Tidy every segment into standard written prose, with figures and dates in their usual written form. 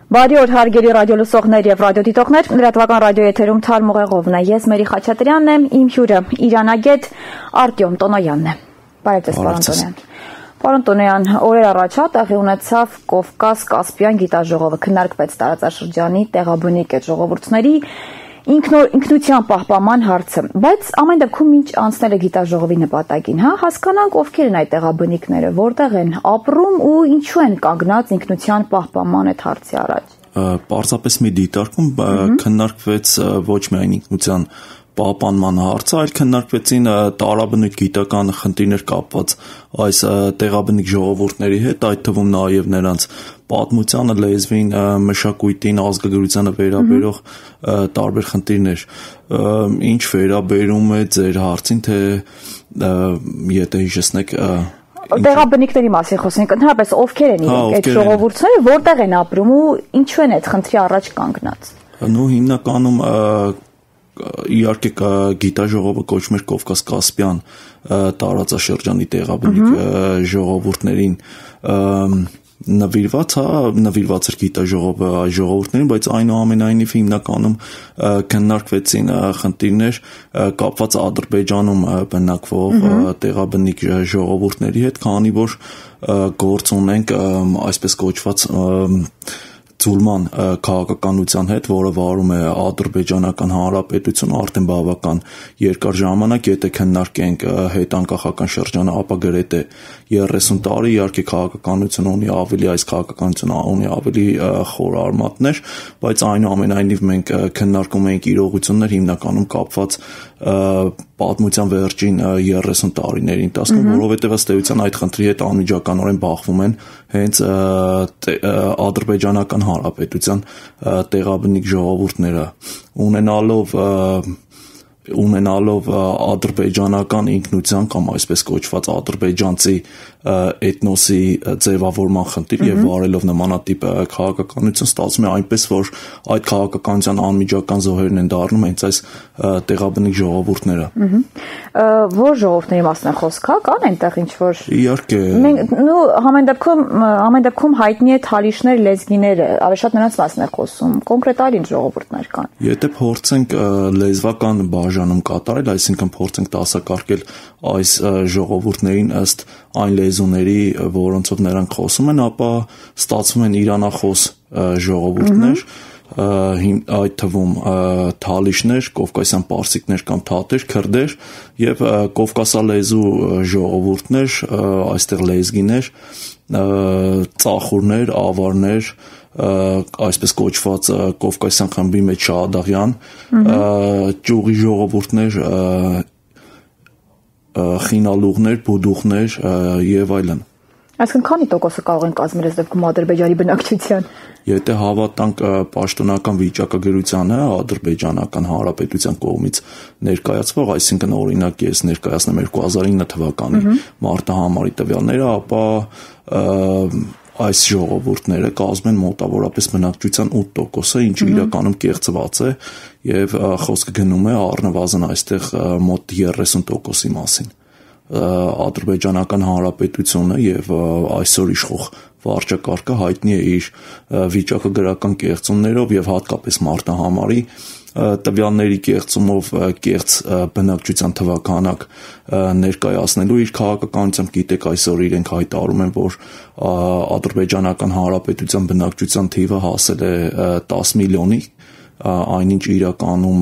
Բարի օր հարգելի ռադիո լսողներ եւ ռադիոդիտողներ, լրատվական ռադիոյի եթերում Թարմ Ուղեղովն է։ Ես Մերի Խաչատրյանն եմ, իմ հյուրը իրանագետ Արտյոմ Տոնոյանն է։ Բարև ձեզ, պարոն Տոնոյան։ Պարոն Տոնոյան, օրեր առաջ տեղի ունեցավ Կովկաս-Կասպիան գիտաժողովը, քննարկվեց տարածաշրջանի տեղաբնիկ այդ ժողովուրդների ինքնության պահպանման հարցը, բայց ամեն դեպքում ինչ անցնել է գիտաժողովի նպատակին, հասկանանք ովքեր են այդ տեղաբնիկները, որտեղ են ապրում ու ինչու են կանգնած ինքնության պահպանման այդ հարցի առաջ։ Պարզապես մի դիտարկում քննարկվեց ոչ միայն ինքնության պահպանման հարցը, այլ քննարկվեցին տարաբնիկ գիտական խնդիրներ կապված այս տեղաբնիկ ժողովուրդների հետ, այդ թվում նաև նրանց պատմությանը, լեզվին, մշակույթին, ազգագրությանը վերաբերող տարբեր խնդիրներ։ Ինչ վերաբերում է ձեր հարցին, թե եթե հիշեցնեք տեղաբնիկների մասին խոսենք, ընդհանրապես ովքեր են իրենք այդ ժողովուրդները, որտեղ են ապրում ու ինչու են այդ խնդրի առաջ կանգնած։ Նու հիմնականում իհարկե գիտաժողովը կոչվում էր Կովկաս-Կասպիան տարածաշրջանի տեղաբնիկ ժողովուրդներին նվիրված էր գիտաժողովը այս ժողովուրդներին, բայց այնուամենայնիվ հիմնականում քննարկվեցին խնդիրներ կապված Ադրբեջանում բնակվող տեղաբնիկ ժողովուրդների հետ, քանի որ գործ ունենք այսպես կոչված Ձուլման քաղաքականության հետ, որը վարում է Ադրբեջանական Հանրապետությունը արդեն բավական երկար ժամանակ, եթե քննարկենք հետանկախական շրջանը, ապա գրեթե 30 տարի, իհարկե քաղաքականությունը ունի ավելի, այս քաղաքականությունը ունի ավելի խոր արմատներ, բայց այնուամենայնիվ մենք քննարկում ենք իրողություններ հիմնականում կապված պատմության վերջին 30 տարիների ընթացքում, որովհետև ըստ էության այդ խնդրի հետ անմիջականորեն բախվում են հենց Ադրբեջանական Հանրապետության տեղաբնիկ ժողովուրդները, ունենալով ադրբեջանական ինքնության կամ այսպես կոչված ադրբեջանցի էթնոսի ձևավորման խնդիր եւ վարելով նմանատիպ քաղաքականություն, ստացվում է այնպես, որ այդ քաղաքականության անմիջական զոհերն են դառնում հենց այս տեղաբնիկ ժողովուրդները։ Որ ժողովուրդների մասն է խոսքը, կան այնտեղ ինչ որ իհարկե ամեն դեպքում հայտնի է թալիշներ, լեզգիները, ավելի շատ նրանց մասն է խոսում, կոնկրետ այլ ինչ ժողովուրդներ կան։ Եթե փորձենք լեզվական բաժանում կատարել, այսինքն փորձենք դասակարգել այս ժողովուրդներին ըստ այն լեզուների, որոնցով նրանք խոսում են, ապա ստացվում են իրանախոս ժողովուրդներ, այդ թվում թալիշներ, կովկասյան պարսիկներ կամ թաթեր, քրդեր եւ կովկասալեզու ժողովուրդներ, այստեղ լեզգիներ, ծախուրներ, ավարներ, այսպես կոչված կովկասյան խմբի մեջ Շահադաղյան, ճյուղի ժողովուրդներ, խինալուղներ, բուդուխներ եւ այլն։ Այսինքն քանի տոկոսը կարող են կազմել այս դեպքում Ադրբեջանի բնակչության։ Եթե հավատանք պաշտոնական վիճակագրությանը Ադրբեջանական Հանրապետության կողմից ներկայացվող, այսինքն օրինակ ես ներկայացնեմ 2009 թվականի մարտահամարի տվյալները, ապա այս ժողովուրդները կազմում են մոտավորապես բնակչության 8%-ը, ինչը իրականում կեղծված է եւ խոսքը գնում է առնվազն այստեղ մոտ 30%-ի մասին։ Ադրբեջանական Հանրապետությունը եւ այսօր իշխող վարչակարգը հայտնի է իր վիճակագրական կեղծումներով եւ հատկապես մարտահամարի տվյալների կեղծումով կեղծ բնակչության թվականակ ներկայացնելու իր քաղաքականությամբ, գիտեք, այսօր իրենք հայտարարում են, որ Ադրբեջանական Հանրապետության բնակչության թիվը հասել է 10 միլիոնի, այնինչ իրականում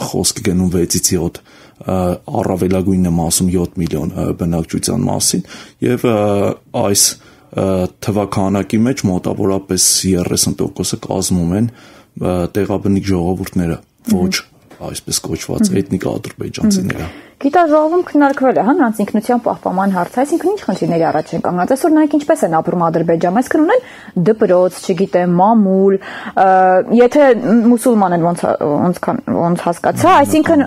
խոսքը գնում 6-ից 7 առավելագույնը մասում 7 միլիոն բնակչության մասին եւ այս թվականակի մեջ մոտավորապես 30%-ը կազմում են տեղաբնիկ ժողովուրդները, ոչ այսպես կոչված էթնիկ ադրբեջանցիները։ Գիտաժողովում քննարկվել է նրանց ինքնության պահպանման հարցը, այսինքն ինչ խնդիրների առաջ են կանգնած։ Այսօր նրանք ինչպես են ապրում Ադրբեջանում, այսինքն ունեն դպրոց, չգիտեմ, մամուլ, եթե մուսուլման են ոնց հասկացա, այսինքն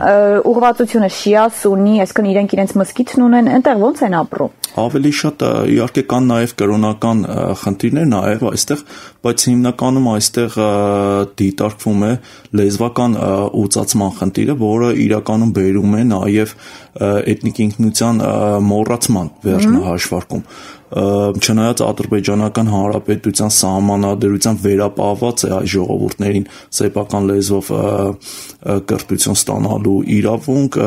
ուղղվածությունը շիա, սուննի, այսինքն իրենց մզկիթն ունեն, այնտեղ ոնց են ապրում։ Ավելի շատ իհարկե կան նաև կրոնական խնդիրներ նաև այստեղ, բայց հիմնականում այստեղ դիտարկվում է լեզվական ուծացման խնդիրը, որը իրականում բերում է նաև էթնիկ ինքնության մոռացման վերջնահաշվարկում։ չնայած ադրբեջանական հանրապետության սահմանադրությամբ վերապահված է այս ժողովուրդներին սեփական լեզվով կրթություն ստանալու իրավունք,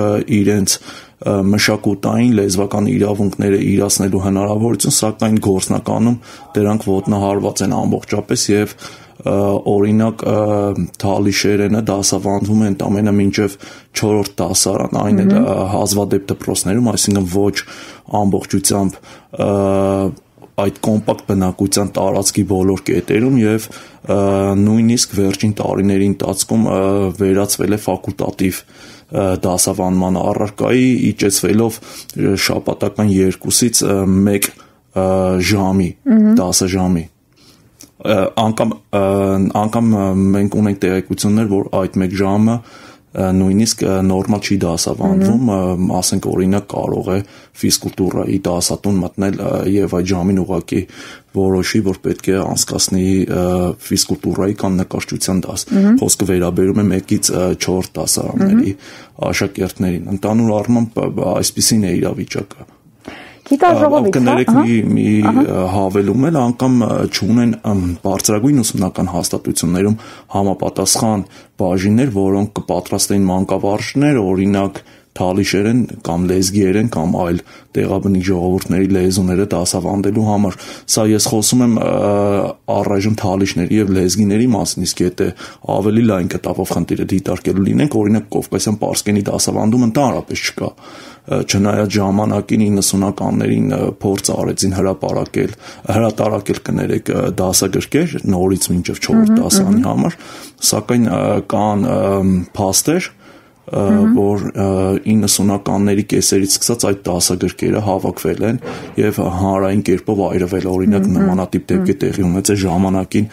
իրենց մշակութային լեզվական իրավունքները իրացնելու հնարավորություն, սակայն գործնականում դրանք ոտնահարված են ամբողջապես եւ օրինակ թալիշերենը դասավանդվում է ընդամենը մինչև 4-րդ դասարան, այն էլ հազվադեպ դպրոցներում, այսինքն ոչ ամբողջությամբ այդ կոմպակտ բնակության տարածքի բոլոր կետերում եւ նույնիսկ վերջին տարիների ընթացքում վերածվել է ֆակուլտատիվ դասավանդման առարկայի, իջեցվելով շաբաթական 2-ից 1 ժամի, դասաժամի անգամ մենք ունենք տեղեկություններ, որ այդ 1 ժամը նույնիսկ նորմալ չի դասավանդվում, ասենք օրինակ կարող է ֆիզկուլտուրայի դասատուն մտնել եւ այդ ժամին ուղղակի որոշի, որ պետք է անցկացնի ֆիզկուլտուրայի կամ նկարչության դաս։ Խոսքը վերաբերում է 1-ից 4 դասարանների աշակերտներին։ Ընդհանուր առմամբ այսպիսին է իրավիճակը։ Կներեք մի հավելում էլ անգամ չունեն բարձրագույն ուսումնական հաստատություններում համապատասխան բաժիններ, որոնք կպատրաստեն մանկավարժներ, օրինակ թալիշերեն կամ լեզգիերեն կամ այլ տեղաբնիկ ժողովուրդների լեզուները դասավանդելու համար։ Սա ես խոսում եմ առայժմ թալիշների եւ լեզգիների մասին, իսկ եթե ավելի լայն կտավով խնդիրը դիտարկելու լինենք, օրինակ Կովկասյան պարսկենի դասավանդում ընդհանրապես չկա։ Չնայած ժամանակին 90-ականներին փորձ արեցին հրատարակել կներեք դասագրքեր նորից մինչև 4 դասարանի համար, սակայն կան փաստեր, որ 90-ականների կեսերից սկսած այդ դասագրքերը հավաքվել են եւ հանրային կերպով այրվել, օրինակ նմանատիպ դեպք է տեղի ունեցել ժամանակին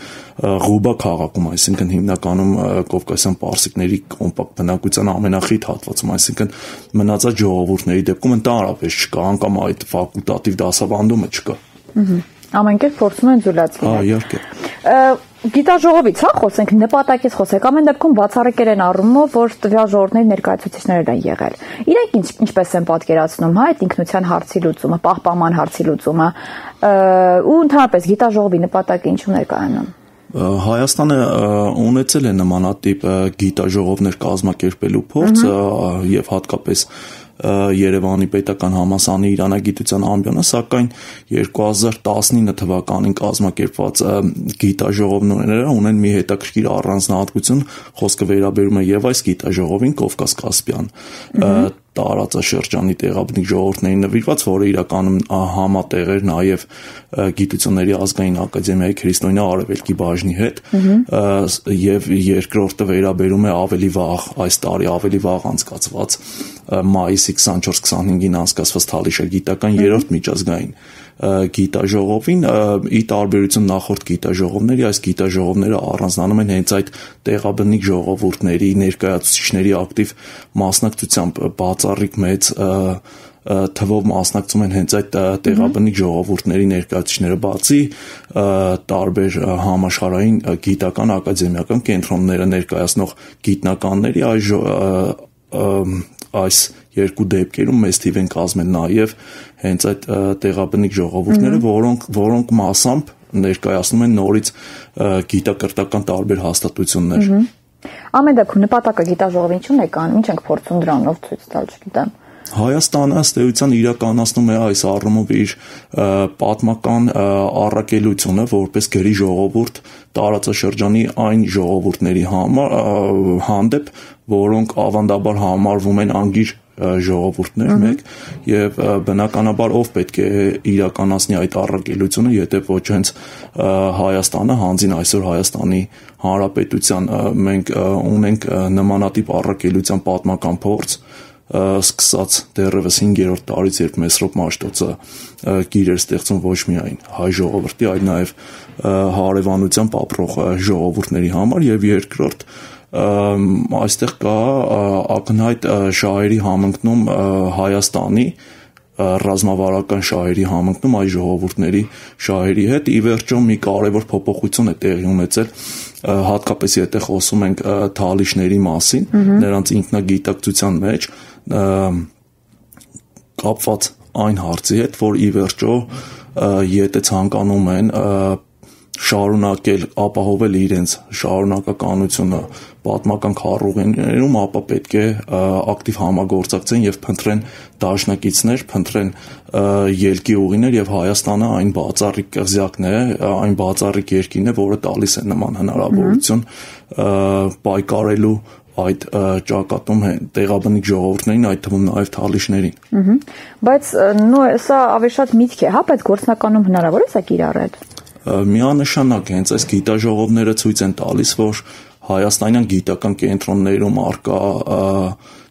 Ղուբա քաղաքում, այսինքն հիմնականում Կովկասյան պարսիկների կոմպակտ բնակության ամենախիտ հատվածում, այսինքն մնացած ժողովուրդների դեպքում ընդհանրապես չկա, անգամ այդ ֆակուլտատիվ դասավանդումը չկա։ Ամեն կերպ փորձում են զուլացնել։ Իհարկե։ Գիտաժողովից խոսենք, նպատակից խոսենք, ամեն դեպքում բացառիկեր են առումով, որ տվյալ ժողովուրդների ներկայացուցիչներ են եղել։ Իրենք ինչպես են պատկերացնում այդ ինքնության հարցի լուծումը, պահպանման հարցի լուծումը, ու ընդհանրապես գիտաժողովի նպատակը ինչու ներկայանում։ Հայաստանը ունեցել է նմանատիպ գիտաժողովներ կազմակերպելու փորձ եւ հատկապես Երևանի պետական համալսարանի իրանագիտության ամբիոնը, սակայն 2019 թվականին կազմակերպված գիտաժողովները ունեն մի հետաքրքիր առանձնահատկություն, խոսքը վերաբերում է եւ այս գիտաժողովին Կովկաս-Կասպյան տարածաշրջանի տեղաբնիկ ժողովուրդներին նվիրված, որը իրականում համատեղ էր նաև Գիտությունների ազգային ակադեմիայի քրիստոնյա արևելքի բաժնի հետ, եւ երկրորդը վերաբերում է ավելի վաղ, այս տարի ավելի վաղ անցկացված մայիսի 24-25-ին անցկացված Թալիշագիտական երրորդ միջազգային գիտաժողովին, ի տարբերություն նախորդ գիտաժողովների, այս գիտաժողովները առանձնանում են հենց այդ տեղաբնիկ ժողովուրդների ներկայացուցիչների ակտիվ մասնակցությամբ, բացառիկ մեծ թվով մասնակցում են հենց այդ տեղաբնիկ ժողովուրդների ներկայացուցիչները, բացի տարբեր համաշխարհային գիտական ակադեմիական կենտրոնները ներկայացնող գիտնականների այս երկու դեպքերում մեծ թիվ են կազմել նաև հենց այդ տեղաբնիկ ժողովուրդները, որոնք մասամբ ներկայացնում են նորից գիտակրթական տարբեր հաստատություններ։ Ամեն դեպքում նպատակը գիտաժողովին ինչու՞ն է կան, ինչ ենք փորձում դրանով ցույց տալ, չգիտեմ։ Հայաստանը ըստ էության իրականացնում է այս առումով իր պատմական առաքելությունը որպես գրի ժողովուրդ տարածաշրջանի այն ժողովուրդների հանդեպ, որոնք ավանդաբար համարվում են անգիր ժողովուրդներ մեկ, եւ բնականաբար ով պետք է իրականացնի այդ առաքելությունը, եթե ոչ հենց Հայաստանը, հանձին այսօր Հայաստանի Հանրապետության։ Մենք ունենք նմանատիպ առաքելության պատմական փորձ, սկսած դեռևս 5-րդ տարից, երբ Մեսրոպ Մաշտոցը գիր էր ստեղծում ոչ միայն հայ ժողովրդի, այլ նաև հարևանությամբ ապրող ժողովուրդների համար, եւ երկրորդ այստեղ կա ակնհայտ շահերի համընկնում Հայաստանի ռազմավարական շահերի համընկնում այս ժողովուրդների շահերի հետ։ Ի վերջո մի կարևոր փոփոխություն է տեղի ունեցել, հատկապես եթե խոսում ենք թալիշների մասին, նրանց ինքնագիտակցության մեջ, կապված այն հարցի հետ, որ ի վերջո եթե ցանկանում են շարունակել ապահովել իրենց շարունակականությունը պատմական քառուղիներում, ապա պետք է ակտիվ համագործակցեն եւ փնտրեն դաշնակիցներ, փնտրեն ելքի ուղիներ եւ Հայաստանը այն բացառիկ կղզյակն է, այն բացառիկ երկիրն է, որը տալիս է նման հնարավորություն պայքարելու այդ ճակատում տեղաբնիկ ժողովուրդներին, այդ թվում նաև թալիշներին։ Բայց սա ավելի շատ միտք է, հա, բայց գործնականում հնարավոր է սա կիրառել։ Միանշանակ հենց այս գիտաժողովները ցույց են տալիս, որ հայաստանյան գիտական կենտրոններում արկա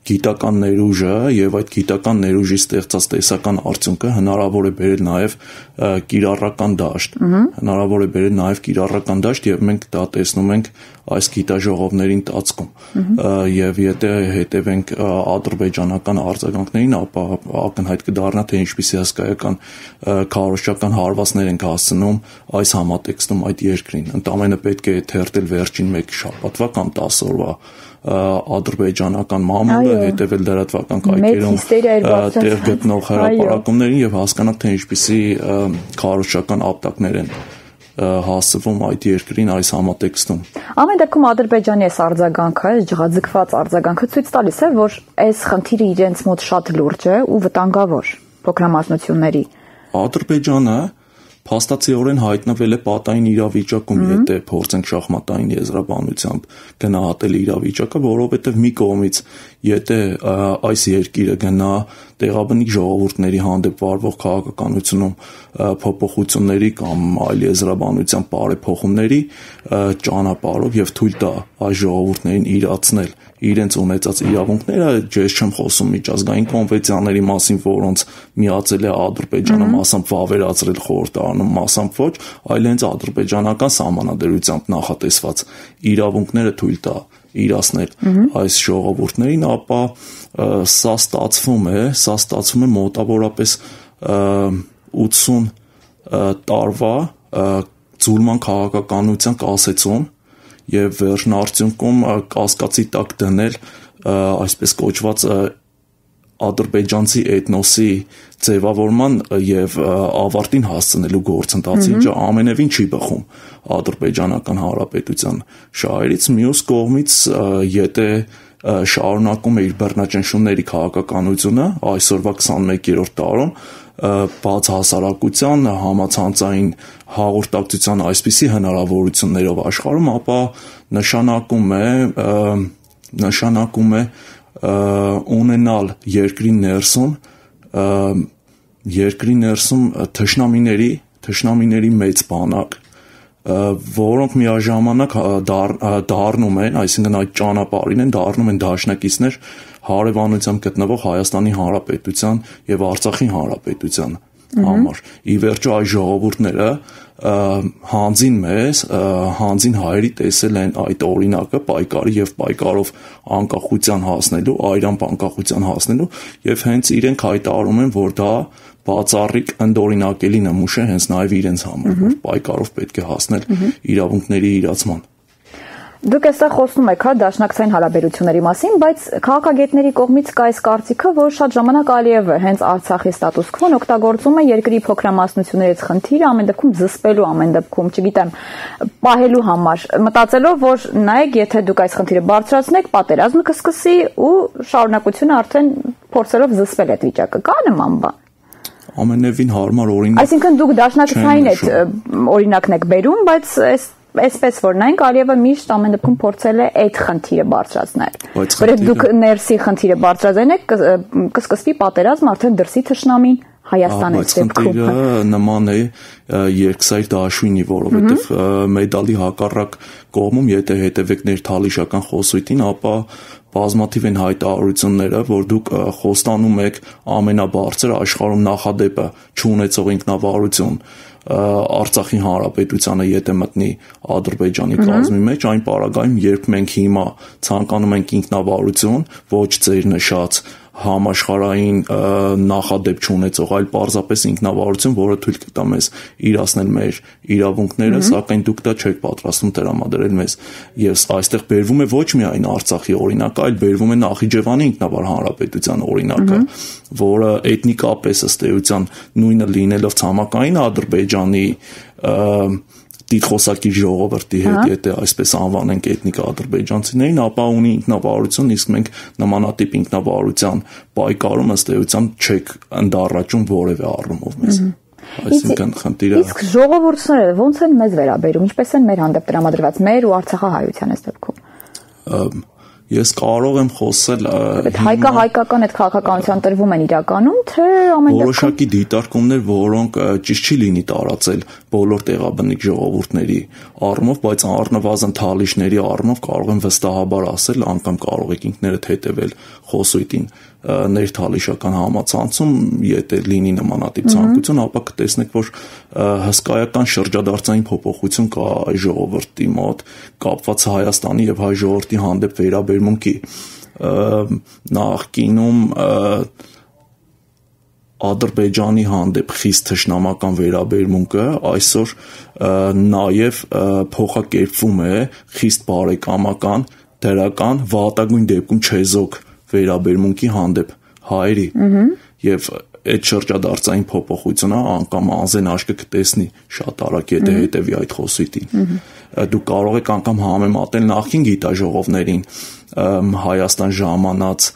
գիտական ներուժը եւ այդ գիտական ներուժի ստեղծած տեսական արդյունքը հնարավոր է բերել նաեւ կիրառական դաշտ, հնարավոր է բերել նաեւ կիրառական դաշտ եւ մենք դա տեսնում ենք այս գիտաժողովների ընթացքում եւ եթե հետևենք ադրբեջանական արձագանքներին, ապա ակնհայտ կդառնա թե ինչպիսի հսկայական քարոզչական հարվածներ են հասցնում այս համատեքստում այդ երկրին։ Ընդամենը պետք է թերթել վերջին 1 շաբաթվա կամ 10 օրվա ադրբեջանական մամուլը, հետևել լրատվական կայքերում տեղ գտնող հրապարակումներին եւ հասկանալ թե ինչպիսի քարոզչական ապտակներ են հասցվում այդ երկրին այս համատեքստում։ Ամեն դեպքում Ադրբեջանի այս արձագանքը, ջղաձգված արձագանքը ցույց տալիս է, որ այս խնդիրը իրենց մոտ շատ լուրջ է ու վտանգավոր փոքրամասնությունների։ Ադրբեջանը փաստացիորեն հայտնվել է պատային իրավիճակում, եթե փորձենք շախմատային եզրաբանությամբ գնահատել իրավիճակը, որովհետև մի կողմից եթե այս երկիրը գնա տեղաբնիկ ժողովուրդների հանդեպ վարվող քաղաքականությունում փոփոխությունների կամ այլ եզրաբանությամբ բարեփոխումների ճանապարհով եւ թույլ տա այս ժողովուրդներին իրացնել իրենց ունեցած իրավունքները, ես չեմ խոսում միջազգային կոնվենցիաների մասին, որոնց միացել է Ադրբեջանը, մասամբ վավերացրել խորհրդարանում, մասամբ ոչ, այլ հենց ադրբեջանական սահմանադրությամբ նախատեսված իրավունքները թույլ տա իրացնել այս ժողովուրդներին, ապա սա ստացվում է մոտավորապես 80 տարվա ձուլման քաղաքականության կասեցում եւ վերջնարդյունքում կասկածի տակ դնել այսպես կոչված ադրբեջանցի էթնոսի ձևավորման եւ ավարտին հասցնելու գործընթացը, ինչը ամենևին չի բխում ադրբեջանական հանրապետության շահերից, մյուս կողմից եթե շարունակում է իր բռնաճնշումների քաղաքականությունը այսօրվա 21-րդ տարում բաց հասարակության համացանցային հաղորդակցության այսպիսի հնարավորություններով աշխարհում, ապա նշանակում է ունենալ երկրի ներսում թշնամիների մեծ բանակ, որոնք միաժամանակ դառնում են, այսինքն այդ ճանապարհին են դառնում են դաշնակիցներ հարևանությամբ գտնվող Հայաստանի Հանրապետության եւ Արցախի Հանրապետության համար։ Ի վերջո այս ժողովուրդները հանձին հայերի տեսել են այդ օրինակը պայքարի եւ պայքարով անկախության հասնելու, այրամբ անկախության հասնելու եւ հենց իրենք հայտարարում են, որ դա բացառիկ ընդօրինակելի նմուշ է հենց նաեւ իրենց համար, որ պայքարով պետք է հասնել իրավունքների իրացման։ Դուք այստեղ խոսում եք դաշնակցային հարաբերությունների մասին, բայց քաղաքագետների կողմից կա այս կարծիքը, որ շատ ժամանակ Ալիևը հենց Արցախի ստատուս քվոն օգտագործում է երկրի փոքրամասնություններից խնդիրը ամեն դեպքում զսպելու, ամեն դեպքում, չգիտեմ, պահելու համար, մտածելով, որ նայեք, եթե դուք այս խնդիրը բարձրացնեք, պատերազմը կսկսի ու շարունակությունը արդեն փորձելով զսպել այդ վիճակը։ Կա նման բան։ Ամենևին հարմար օրինակ։ Այսինքն դուք դաշնակցային այդ օրինակն եք բերում, բայց այսպես որ նայենք Ալիևը միշտ ամեն դեպքում փորձել է այդ խնդիրը բարձրացնել։ Որովհետև դուք ներսի խնդիրը բարձրացնեք, կսկսվի պատերազմ, արդեն դրսի թշնամին Հայաստանը դեպքում։ Խնդիրը նման է երկսայր դաշույնի, որովհետև մեդալի հակառակ կողմում, եթե հետևեք ներթալիշական խոսույթին, ապա բազմաթիվ են հայտարարությունները, որ դուք խոստանում եք ամենաբարձր աշխարհում նախադեպը չունեցող ինքնավարություն Արցախի Հանրապետությանը եթե մտնի Ադրբեջանի կազմի մեջ, այն պարագայում, երբ մենք հիմա ցանկանում ենք ինքնավարություն, ոչ ձեր նշած համաշխարհային նախադեպ չունեցող, այլ պարզապես ինքնավարություն, որը թույլ կտա մեզ իրացնել մեր իրավունքները, սակայն դուք դա չեք պատրաստվում տրամադրել մեզ։ Եվ այստեղ բերվում է ոչ միայն Արցախի օրինակը, այլ բերվում է Նախիջևանի ինքնավար հանրապետության օրինակը, որը էթնիկապես ըստ էության նույնը լինելով ցամաքային Ադրբեջանի դիտխոսակի ժողովրդի հետ, եթե այսպես անվանենք էթնիկ ադրբեջանցիներին, ապա ունի ինքնավարություն, իսկ մենք նմանատիպ ինքնավարության պայքարում ըստ էության չեք ընդառաջում որևէ առումով մեզ։ Այսինքն խնդիրը իսկ ժողովուրդները ոնց են մեզ վերաբերում, ինչպես են մեր հանդեպ տրամադրված մեր ու արցախահայության այս դեպքում։ Ես կարող եմ խոսել հայկական այդ քաղաքականության տրվում են իրականում, թե ամեն դեպքում որոշակի դիտարկումներ, որոնք ճիշտ չի լինի տարածել բոլոր տեղաբնիկ ժողովուրդների առումով, բայց առնվազն թալիշների առումով կարող եմ վստահաբար ասել, անգամ կարող եք ինքներդ հետևել խոսույթին ներթալիշական համացանցում, եթե լինի նմանատիպ ցանկություն, ապա կտեսնեք, որ հսկայական շրջադարձային փոփոխություն կա այ ժողովրդի մոտ կապված Հայաստանի եւ հայ ժողովրդի հանդեպ վերաբերմունքի նախկինում Ադրբեջանի հանդեպ խիստ թշնամական վերաբերմունքը այսօր նաև փոխակերպվում է խիստ բարեկամական, դրական, վատագույն դեպքում չեզոք վերաբերմունքի հանդեպ հայերի եւ այդ շրջադարձային փոփոխությունը անգամ անզեն աչքը կտեսնի շատ արագ եթե հետևի այդ խոսույթին դուք կարող եք անգամ համեմատել նախին գիտաժողովներին Հայաստան ժամանած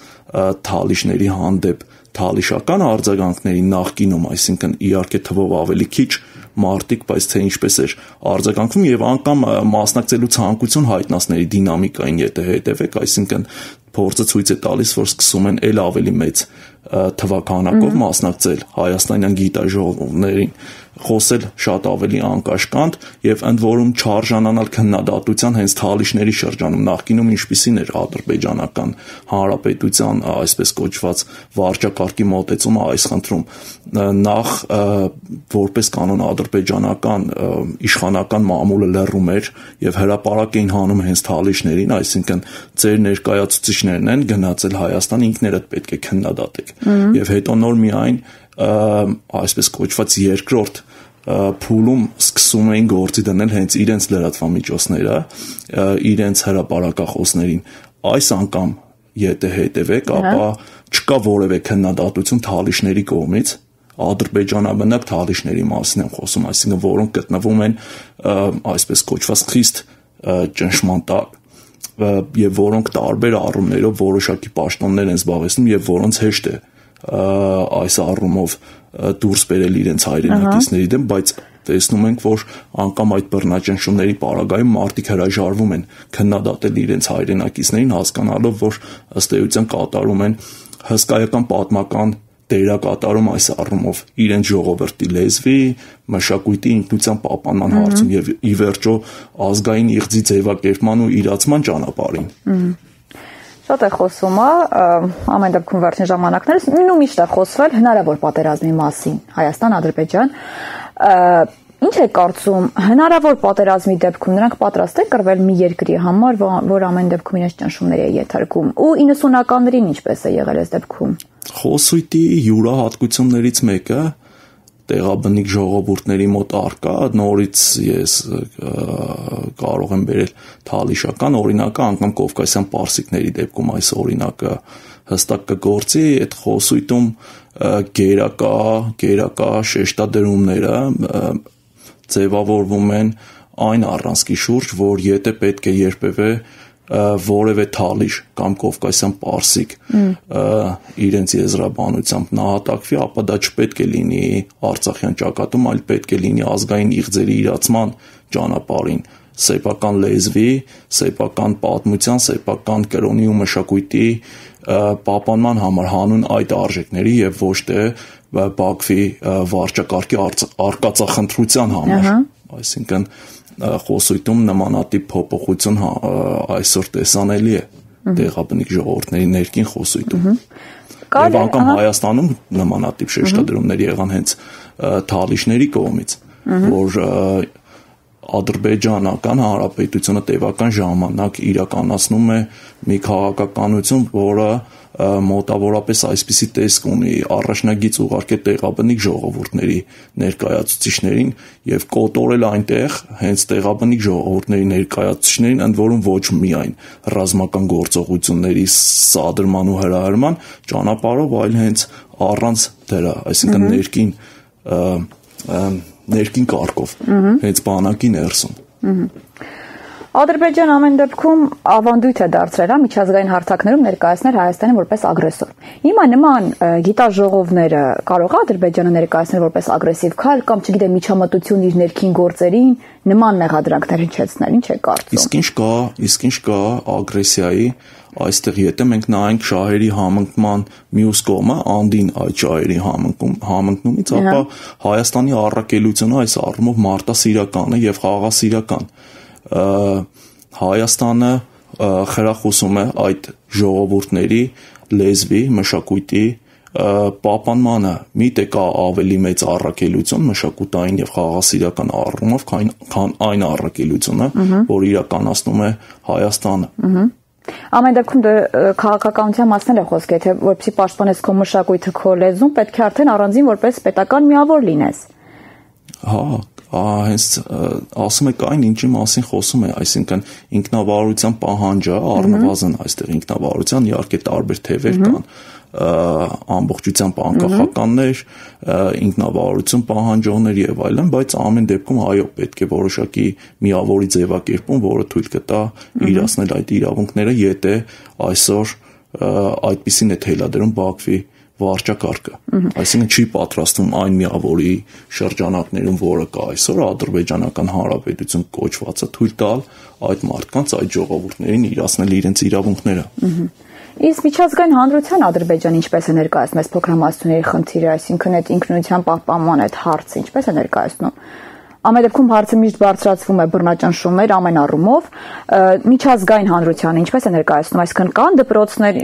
թալիշների հանդեպ թալիշական արձագանքների նախկինում, այսինքն իհարկե թվով ավելի քիչ մարտիկ, բայց թե ինչպես էր արձագանքում եւ անգամ մասնակցելու ցանկություն հայտնածների դինամիկային եթե հետևեք, այսինքն փորձը ցույց է տալիս, որ սկսում են ել ավելի մեծ թվականակով մասնակցել հայաստանյան գիտաժողովներին, խոսել շատ ավելի անկաշկանդ եւ ընդ որում չարժանանալ քննադատության հենց թալիշների շրջանում նախկինում ինչպիսին էր ադրբեջանական հանրապետության այսպես կոչված վարչակարգի մոտեցումը այս խնդրում նախ որպես կանոն ադրբեջանական իշխանական մամուլը լռում էր եւ հրապարակ էին հանում հենց թալիշներին, այսինքն ձեր ներկայացուցիչներն են գնացել Հայաստան, ինքներդ պետք է քննադատեք եւ հետո նոր միայն այսպես կոչված երկրորդ փուլում սկսում էին գործի դնել հենց իրենց լրատվամիջոցները, իրենց հրապարակախոսներին։ Այս անգամ եթե հետևեք, ապա չկա որևէ քննադատություն թալիշների կողմից, ադրբեջանաբնակ թալիշների մասին եմ խոսում, այսինքն որոնք գտնվում են այսպես կոչված խիստ ճնշման տակ եւ որոնք տարբեր առումներով որոշակի պաշտոններ են զբաղեցնում եւ որոնց հեշտ է այս առումով դուրս բերել իրենց հայրենակիցների դեմ, բայց տեսնում ենք, որ անգամ այդ բռնաճնշումների պարագայում մարդիկ հրաժարվում են քննադատել իրենց հայրենակիցներին, հասկանալով, որ ըստ էության կատարում են հսկայական պատմական դերակատարում այս առումով իրենց ժողովրդի լեզվի, մշակույթի ինքնության պահպանման հարցում եւ ի վերջո ազգային իղձի ձևակերպման ու իրացման ճանապարհին։ Շատ է խոսում, ամեն դեպքում վերջին ժամանակներս նույն միշտ է խոսվել հնարավոր պատերազմի մասին Հայաստան-Ադրբեջան։ Ինչ է կարծում, հնարավոր պատերազմի դեպքում նրանք պատրաստ են կռվել մի երկրի համար, որ ամեն դեպքում իրենց ճնշումների է ենթարկում, ու 90-ականներին ինչպես է եղել այս դեպքում։ Խոսույթի յուրահատկություններից մեկը տեղաբնիկ ժողովուրդների մոտ արկա, նորից ես կարող եմ բերել թալիշական օրինակը, անգամ կովկասյան պարսիկների դեպքում այս օրինակը հստակ կգործի, այդ խոսույթում գերակա շեշտադրումները ձևավորվում են այն առանցքի շուրջ, որ եթե պետք է երբևէ որևէ թալիշ կամ կովկասյան պարսիկ իրենց եզրաբանությամբ նահատակվի, ապա դա չպետք է լինի Արցախյան ճակատում, այլ պետք է լինի ազգային իղձերի իրացման ճանապարհին, սեփական լեզվի, սեփական պատմության, սեփական կրոնի ու մշակույթի պահպանման համար հանուն այդ արժեքների եւ ոչ թե Բաքվի վարչակարգի արկածախնդրության համար, այսինքն խոսույթում նմանատիպ փոփոխություն այսօր տեսանելի է տեղաբնիկ ժողովուրդների ներքին խոսույթում։ Եվ անգամ Հայաստանում նմանատիպ շեշտադրումներ եղան հենց թալիշների կողմից, որ Ադրբեջանական հանրապետությունը տևական ժամանակ իրականացնում է մի քաղաքականություն, որը մոտավորապես այսպիսի տեսք ունի առաջնագիծ ուղարկե տեղաբնիկ ժողովուրդների ներկայացուցիչներին եւ կոտորել այնտեղ հենց տեղաբնիկ ժողովուրդների ներկայացուցիչներին, ընդ որում ոչ միայն ռազմական գործողությունների սադրման ու հրահրման ճանապարհով, այլ հենց առանց դրա, այսինքն ներքին կարգով, հենց բանակի ներսում։ Ադրբեջան ամեն դեպքում ավանդույթ է դարձրել միջազգային հարթակներում ներկայացնել Հայաստանը որպես ագրեսոր։ Հիմա նման գիտաժողովները կարող է Ադրբեջանը ներկայացնել որպես ագրեսիվ քայլ կամ չգիտեմ միջամտություն իր ներքին գործերին նման մեղադրանքներ հնչեցնել, ինչ է կարծում։ Իսկ ինչ կա ագրեսիայի այստեղ եթե մենք նայենք շահերի համընկման մյուս կողմը, անդին այդ շահերի համընկնումից, ապա Հայաստանի առաքելությունը այս առումով մարտահրավերական է եւ խաղաղասիրական։ Հայաստանը խրախուսում է այդ ժողովուրդների լեզվի, մշակույթի պահպանմանը, միտե կա ավելի մեծ առաքելություն մշակութային եւ խաղաղասիրական առումով, քան այն առաքելությունը, որ իրականացնում է Հայաստանը։ Ամեն դեպքում քաղաքականության մասն է խոսքը, եթե որպեսզի պաշտպանես քո մշակույթը, քո լեզուն, պետք է արդեն առանձին որպես պետական միավոր լինես։ Հենց ասում եք այն ինչի մասին խոսում է, այսինքն ինքնավարության պահանջը, առնվազն այստեղ ինքնավարության իհարկե տարբեր թևեր կան, ամբողջությամբ անկախականներ, ինքնավարություն պահանջողներ եւ այլն, բայց ամեն դեպքում այո, պետք է որոշակի միավորի ձևակերպում, որը թույլ կտա իրացնել այդ իրավունքները, եթե այսօր այդպիսին է թելադրում Բաքվի վարչակարգը, այսինքն չի պատրաստվում այն միավորի շրջանակներում, որը կա այսօր ադրբեջանական հանրապետություն կոչվածը թույլ տալ այդ մարդկանց, այդ ժողովուրդներին իրացնել իրենց իրավունքները։ Իսկ միջազգային հանրության Ադրբեջանը ինչպես է ներկայացնում այս փոքրամասնությունների խնդիրը, այսինքն այդ ինքնության պահպանման այդ հարցը ինչպես է ներկայացնում։ Ամեն դեպքում հարցը միշտ բարձրացվում է բռնաճնշումներ ամեն առումով, միջազգային հանրությանը ինչպես է ներկայացնում, այսինքն կան դպրոցներ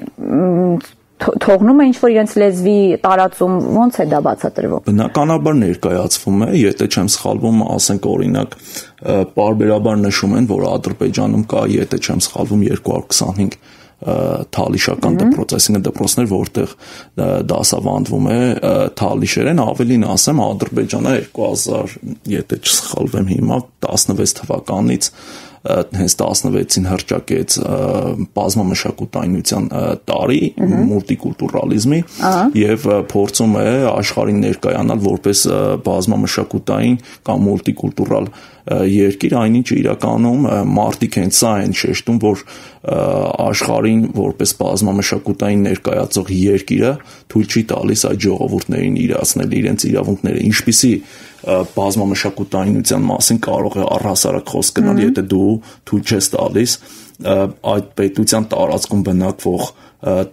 թողնում է ինչ-որ իրենց լեզվի տարածում, ոնց է դա բացատրվում։ Բնականաբար ներկայացվում է, եթե չեմ սխալվում, ասենք օրինակ, պարբերաբար նշում են, որ Ադրբեջանում կա, եթե չեմ սխալվում, 225 թալիշական դպրոց, այսինքն դպրոցներ, որտեղ դասավանդվում է թալիշերեն, ավելին ասեմ, Ադրբեջանը 2000, եթե չսխալվեմ հիմա, 16 թվականից հենց 16-ին հռչակեց բազմամշակութայնության տարի, մուլտիկուլտուրալիզմի եւ փորձում է աշխարհին ներկայանալ որպես բազմամշակութային կամ մուլտիկուլտուրալ երկիր, այնինչ իրականում մարդիկ հենց սա են շեշտում, որ աշխարհին որպես բազմամշակութային ներկայացող երկիրը թույլ չի տալիս այդ ժողովուրդներին իրացնել իրենց իրավունքները, ինչպիսի բազմամշակութայնության մասին կարող է առհասարակ խոսք գնալ, եթե դու թույլ չես տալիս այդ պետության տարածքում բնակվող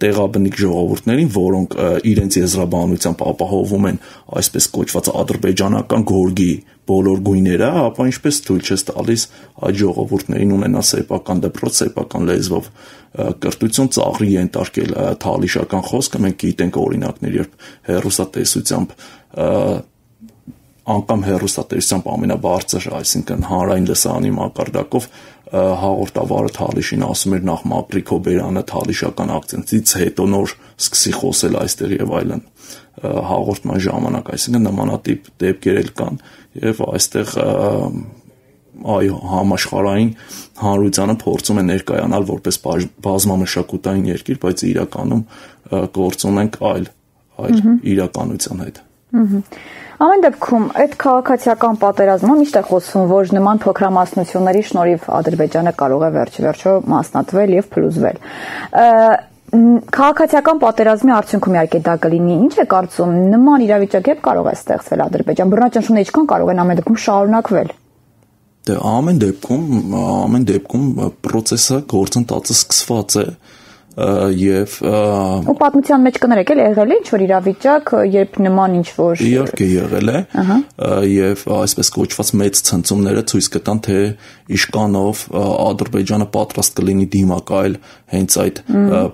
տեղաբնիկ ժողովուրդներին, որոնք իրենց եզրաբանությամբ ապահովում են այսպես կոչված ադրբեջանական գորգի բոլոր գույները, ապա ինչպես թույլ չես տալիս այդ ժողովուրդներին ունենալ սեփական դպրոց, սեփական լեզվով կրթություն, ծաղրի ենթարկել թալիշական խոսքը, մենք գիտենք օրինակներ, երբ հեռուստատեսությամբ անգամ հեռուստատեսությամբ ամենաբարձր, այսինքն հանրային լսարանի մակարդակով հաղորդավարը Թալիշին ասում էր նախ Մապրիկո բերանը թալիշական ակցենտից հետո նոր սկսի խոսել այստեղ եւ այլն հաղորդման ժամանակ, այսինքն նմանատիպ դեպքեր էլ կան եւ այստեղ այո համաշխարհային հանրությանը փորձում է ներկայանալ որպես բազմամշակութային երկիր, բայց իրականում գործում ենք այլ իրականության հետ։ Ամեն դեպքում այդ քաղաքացիական պատերազմը միշտ է խոսվում, որ նման փոքրամասնությունների շնորհիվ Ադրբեջանը կարող է վերջ-վերջո մասնատվել եւ փլուզվել։ Քաղաքացիական պատերազմի արդյունքում իհարկե դա կլինի, ինչ է կարծում, նման իրավիճակ երբ կարող է ստեղծվել Ադրբեջան, բռնաճնշումները ինչքան կարող են ամեն դեպքում շարունակվել։ Դե ամեն դեպքում process-ը գործընթացը սկսված է եւ ու պատմության մեջ կներեք էլ եղել է ինչ որ իրավիճակ, երբ նման ինչ որ իհարկե եղել է եւ այսպես կոչված մեծ ցնցումները ցույց կտան, թե իշկանով Ադրբեջանը պատրաստ կլինի դիմակայել հենց այդ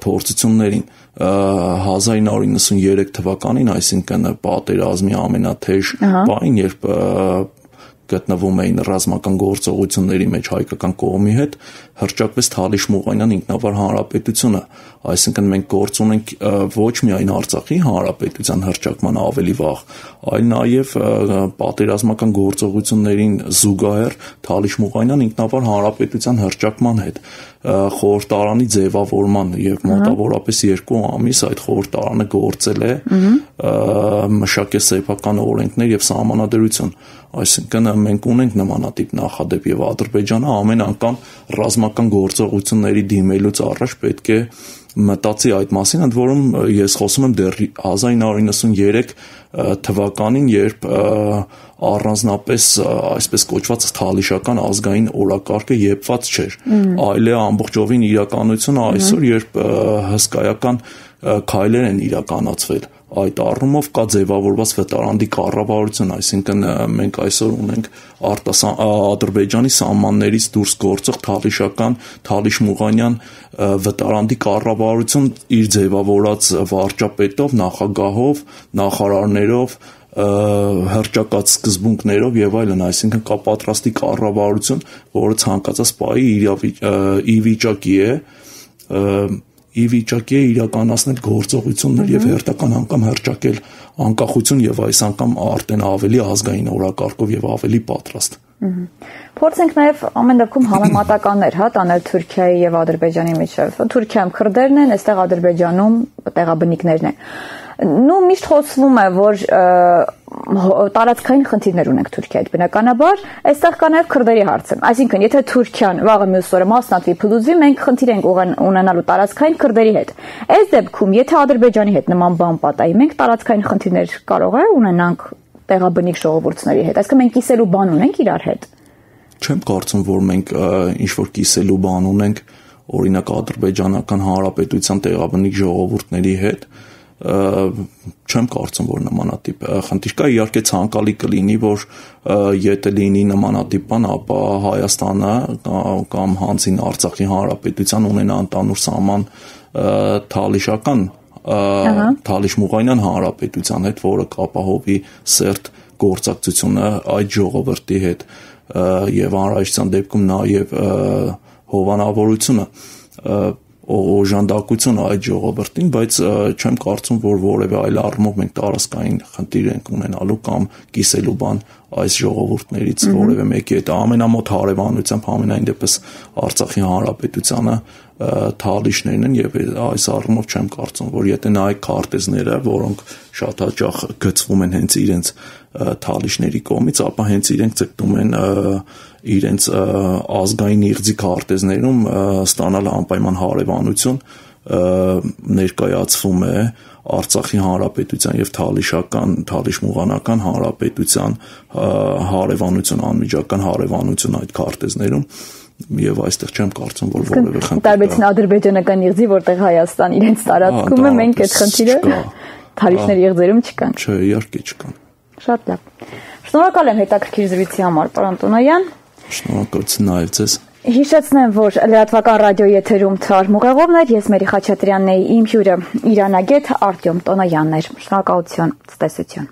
փորձություններին 1993 թվականին, այսինքն պատերազմի ամենաթեժ պահին, երբ գտնվում էին ռազմական գործողությունների մեջ հայկական կողմի հետ, հռչակվեց Թալիշ-Մուղանյան ինքնավար հանրապետությունը, այսինքն մենք գործ ունենք ոչ միայն Արցախի հանրապետության հռչակման ավելի վաղ, այլ նաև պատերազմական գործողություններին զուգահեռ Թալիշ-Մուղանյան ինքնավար հանրապետության հռչակման հետ խորհրդարանի ձևավորման եւ մոտավորապես 2 ամիս այդ խորհրդարանը գործել է մշակել սեփական օրենքներ եւ սահմանադրություն, այսինքն մենք ունենք նմանատիպ նախադեպ եւ Ադրբեջանը ամեն անգամ ռազմական գործողությունների դիմելուց առաջ պետք է մտածի այդ մասին, ընդ որում ես խոսում եմ դեռ 1993 թվականին, երբ առանձնապես այսպես կոչված թալիշական ազգային օրակարգը եփված չէր, այլ է ամբողջովին իրականությունը այսօր, երբ հսկայական քայլեր են իրականացվել, այդ առումով կա ձևավորված վտարանդի կառավարություն, այսինքն մենք այսօր ունենք Ադրբեջանի սահմաններից դուրս գործող թալիշական, Թալիշ-Մուղանյան վտարանդի կառավարություն իր ձևավորած վարչապետով, նախագահով, նախարարներով, հռչակած սկզբունքներով եւ այլն, այսինքն կա պատրաստի կառավարություն, որը ցանկացած պահի ի վիճակի է իրականացնել գործողություններ եւ հերթական անգամ հռչակել անկախություն եւ այս անգամ արդեն ավելի ազգային օրակարգով եւ ավելի պատրաստ։ Փորձենք նաեւ ամեն դեպքում համեմատականներ տանել Թուրքիայի եւ Ադրբեջանի միջեւ։ Թուրքիայում քրդերն են, այստեղ Ադրբեջանում տեղաբնիկներն են։ Նու միշտ խոսվում է, որ տարածքային խնդիրներ ունենք Թուրքիայից, բնականաբար, այստեղ կա նաև քրդերի հարցը։ Այսինքն, եթե Թուրքիան վաղը մյուս օրը մասնատվի փլուզվի, մենք խնդիր ենք ունենալու տարածքային քրդերի հետ։ Այս դեպքում, եթե Ադրբեջանի հետ նման բան պատահի, մենք տարածքային խնդիրներ կարող է ունենանք տեղաբնիկ ժողովուրդների հետ։ Այսինքն, մենք կիսելու բան ունենք իրար հետ։ Չեմ կարծում, որ մենք ինչ-որ կիսելու բան ունենք, օրինակ Ադրբեջանական հանրապետության տեղաբնիկ ժողովուրդների հետ, չեմ կարծում, որ նմանատիպ խնդիր կա, իհարկե ցանկալի կլինի, որ եթե լինի նմանատիպ բան, ապա Հայաստանը կամ հանցին Արցախի հանրապետության ունենա ընդհանուր սահման թալիշական Թալիշ-Մուղանյան հանրապետության հետ, որը կապահովի սերտ գործակցությունը այդ ժողովրդի հետ եւ անհրաժեշտության դեպքում նաեւ հովանավորությունը օժանդակությունը այդ ժողովրդին, բայց չեմ կարծում, որ որևէ այլ առումով մենք տարածքային խնդիր ենք ունենալու կամ կիսելու բան այս ժողովուրդներից որևէ մեկի հետ ամենամոտ հարևանությամբ ամենայն դեպս Արցախի հանրապետությանը թալիշներն են եւ այս առումով չեմ կարծում, որ եթե նայեք քարտեզները, որոնք շատ հաճախ գծվում են հենց իրենց թալիշների կողմից, ապա հենց իրենք ցկտում են իրենց ազգային իղձի քարտեզներում ստանալ անպայման հարևանություն ներկայացվում է Արցախի հանրապետության եւ Թալիշ-Մուղանական հանրապետության հարևանություն, անմիջական հարևանություն այդ քարտեզներում եւ այստեղ չեմ կարծում, որ որևէ խնդիր կա։ Տարբերություն ադրբեջանական իղձի, որտեղ Հայաստան իրենց տարածքում է, մենք այդ խնդիրը Թալիշների իղձերում չկան։ Չէ, իհարկե չկան։ Շատ լավ։ Շնորհակալ եմ հետաքրքիր զրույցի համար, պարոն Տոնոյան։ Շնորհակալություն նաև ձեզ։ Հիշեցնեմ, որ լրատվական ռադիոյի եթերում Թարմ Ուղեղովն էր, ես Մերի Խաչատրյանն էի, իմ հյուրը իրանագետ Արտյոմ Տոնոյանն էր։ Շնորհակալություն, ցտեսություն։